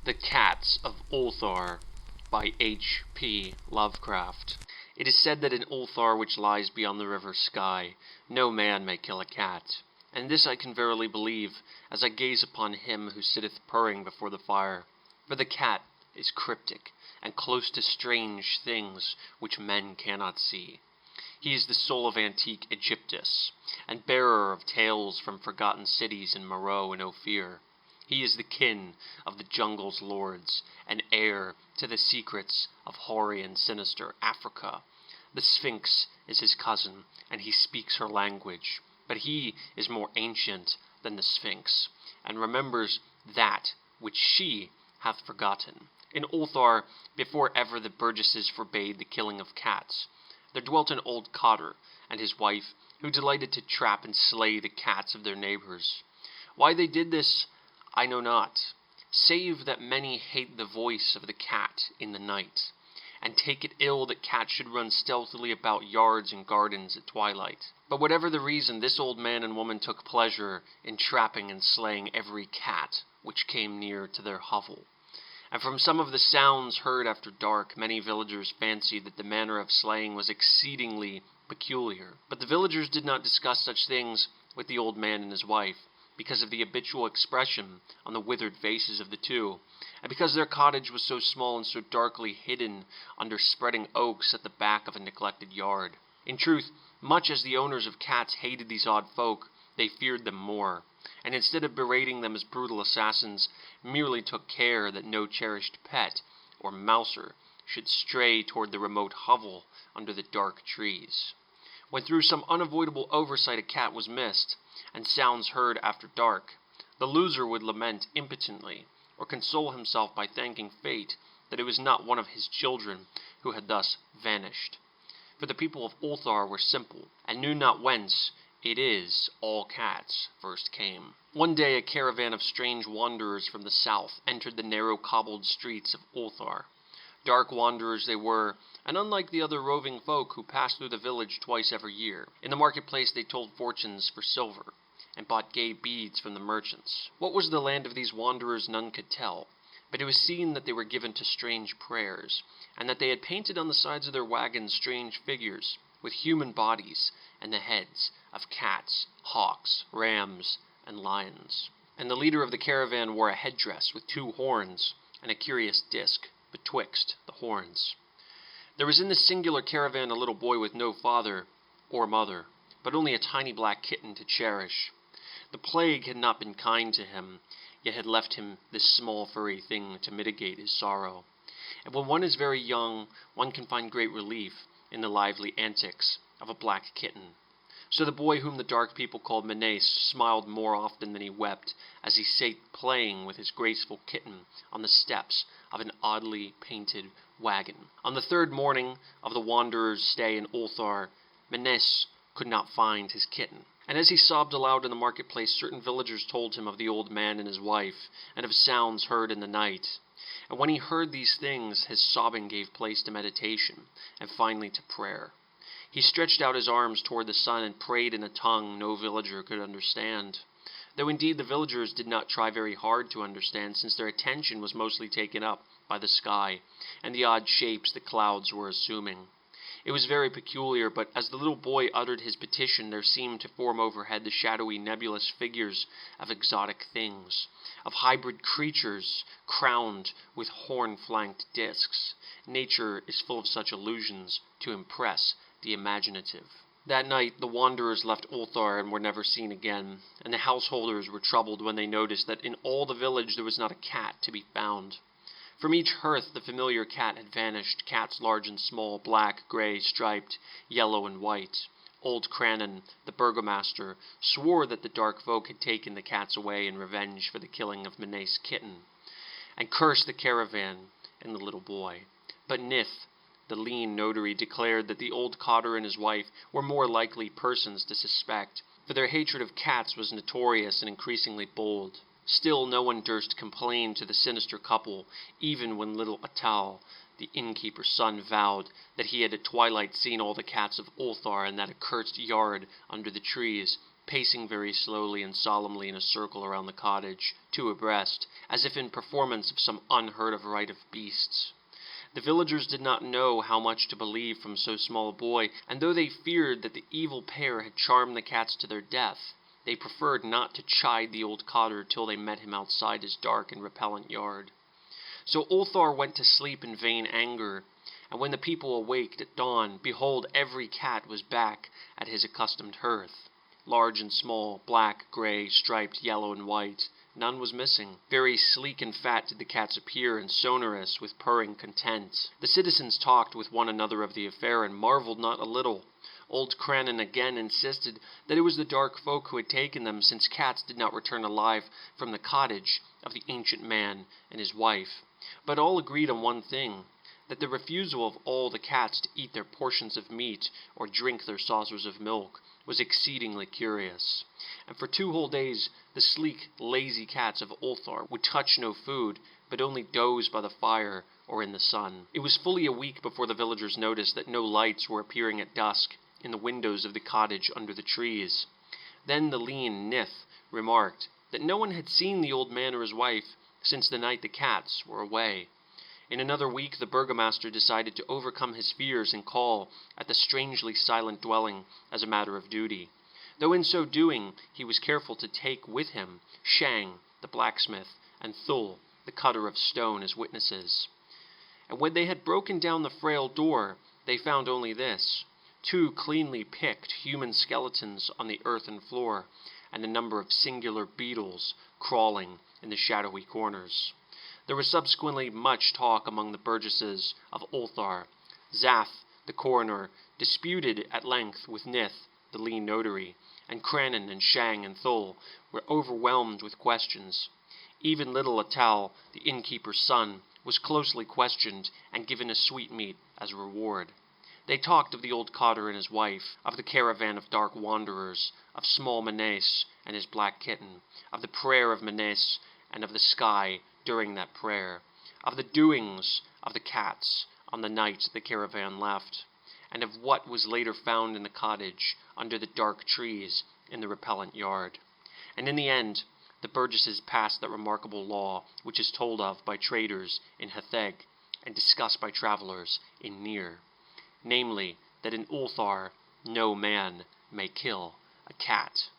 The Cats of Ulthar by H.P. Lovecraft. It is said that in Ulthar, which lies beyond the river Sky, no man may kill a cat. And this I can verily believe, as I gaze upon him who sitteth purring before the fire. For the cat is cryptic, and close to strange things which men cannot see. He is the soul of antique Egyptus, and bearer of tales from forgotten cities in Meroe and Ophir. He is the kin of the jungle's lords, and heir to the secrets of hoary and sinister Africa. The Sphinx is his cousin, and he speaks her language, but he is more ancient than the Sphinx, and remembers that which she hath forgotten. In Ulthar, before ever the burgesses forbade the killing of cats, there dwelt an old cotter and his wife, who delighted to trap and slay the cats of their neighbors. Why they did this, I know not, save that many hate the voice of the cat in the night, and take it ill that cats should run stealthily about yards and gardens at twilight. But whatever the reason, this old man and woman took pleasure in trapping and slaying every cat which came near to their hovel. And from some of the sounds heard after dark, many villagers fancied that the manner of slaying was exceedingly peculiar. But the villagers did not discuss such things with the old man and his wife, because of the habitual expression on the withered faces of the two, and because their cottage was so small and so darkly hidden under spreading oaks at the back of a neglected yard. In truth, much as the owners of cats hated these odd folk, they feared them more, and instead of berating them as brutal assassins, merely took care that no cherished pet or mouser should stray toward the remote hovel under the dark trees. When through some unavoidable oversight a cat was missed, and sounds heard after dark, the loser would lament impotently, or console himself by thanking fate that it was not one of his children who had thus vanished. For the people of Ulthar were simple, and knew not whence it is all cats first came. One day a caravan of strange wanderers from the south entered the narrow cobbled streets of Ulthar. Dark wanderers they were, and unlike the other roving folk who passed through the village twice every year. In the marketplace they told fortunes for silver, and bought gay beads from the merchants. What was the land of these wanderers none could tell, but it was seen that they were given to strange prayers, and that they had painted on the sides of their wagons strange figures, with human bodies and the heads of cats, hawks, rams, and lions. And the leader of the caravan wore a headdress with 2 horns, and a curious disc betwixt the horns. There was in this singular caravan a little boy with no father or mother, but only a tiny black kitten to cherish. The plague had not been kind to him, yet had left him this small furry thing to mitigate his sorrow. And when one is very young, one can find great relief in the lively antics of a black kitten. So the boy whom the dark people called Menace smiled more often than he wept, as he sat playing with his graceful kitten on the steps of an oddly painted wagon. On the 3rd morning of the wanderer's stay in Ulthar, Menace could not find his kitten. And as he sobbed aloud in the marketplace, certain villagers told him of the old man and his wife, and of sounds heard in the night. And when he heard these things, his sobbing gave place to meditation, and finally to prayer. He stretched out his arms toward the sun and prayed in a tongue no villager could understand. Though indeed the villagers did not try very hard to understand, since their attention was mostly taken up by the sky and the odd shapes the clouds were assuming. It was very peculiar, but as the little boy uttered his petition, there seemed to form overhead the shadowy nebulous figures of exotic things, of hybrid creatures crowned with horn-flanked discs. Nature is full of such illusions to impress the imaginative. That night the wanderers left Ulthar and were never seen again, and the householders were troubled when they noticed that in all the village there was not a cat to be found. From each hearth the familiar cat had vanished, cats large and small, black, gray, striped, yellow, and white. Old Crannon, the burgomaster, swore that the dark folk had taken the cats away in revenge for the killing of Menace's kitten, and cursed the caravan and the little boy. But Nith, the lean notary, declared that the old cotter and his wife were more likely persons to suspect, for their hatred of cats was notorious and increasingly bold. Still no one durst complain to the sinister couple, even when little Atal, the innkeeper's son, vowed that he had at twilight seen all the cats of Ulthar in that accursed yard under the trees, pacing very slowly and solemnly in a circle around the cottage, two abreast, as if in performance of some unheard-of rite of beasts. The villagers did not know how much to believe from so small a boy, and though they feared that the evil pair had charmed the cats to their death, they preferred not to chide the old cotter till they met him outside his dark and repellent yard. So Ulthar went to sleep in vain anger, and when the people awaked at dawn, behold, every cat was back at his accustomed hearth. Large and small, black, gray, striped, yellow, and white, none was missing. Very sleek and fat did the cats appear, and sonorous with purring content. The citizens talked with one another of the affair, and marveled not a little. Old Crannan again insisted that it was the dark folk who had taken them, since cats did not return alive from the cottage of the ancient man and his wife. But all agreed on one thing, that the refusal of all the cats to eat their portions of meat or drink their saucers of milk was exceedingly curious. And for 2 whole days the sleek, lazy cats of Ulthar would touch no food, but only doze by the fire or in the sun. It was fully a week before the villagers noticed that no lights were appearing at dusk in the windows of the cottage under the trees. Then the lean Nith remarked that no one had seen the old man or his wife since the night the cats were away. In another week the burgomaster decided to overcome his fears and call at the strangely silent dwelling as a matter of duty, though in so doing he was careful to take with him Shang, the blacksmith, and Thul, the cutter of stone, as witnesses. And when they had broken down the frail door, they found only this: 2 cleanly picked human skeletons on the earthen floor, and a number of singular beetles crawling in the shadowy corners. There was subsequently much talk among the burgesses of Ulthar. Zath, the coroner, disputed at length with Nith, the lean notary, and Crannan and Shang and Thul were overwhelmed with questions. Even little Atal, the innkeeper's son, was closely questioned and given a sweetmeat as a reward. They talked of the old cotter and his wife, of the caravan of dark wanderers, of small Menes and his black kitten, of the prayer of Menes and of the sky during that prayer, of the doings of the cats on the night the caravan left, and of what was later found in the cottage under the dark trees in the repellent yard. And in the end, the burgesses passed that remarkable law which is told of by traders in Hetheg and discussed by travelers in Nir, namely, that in Ulthar no man may kill a cat.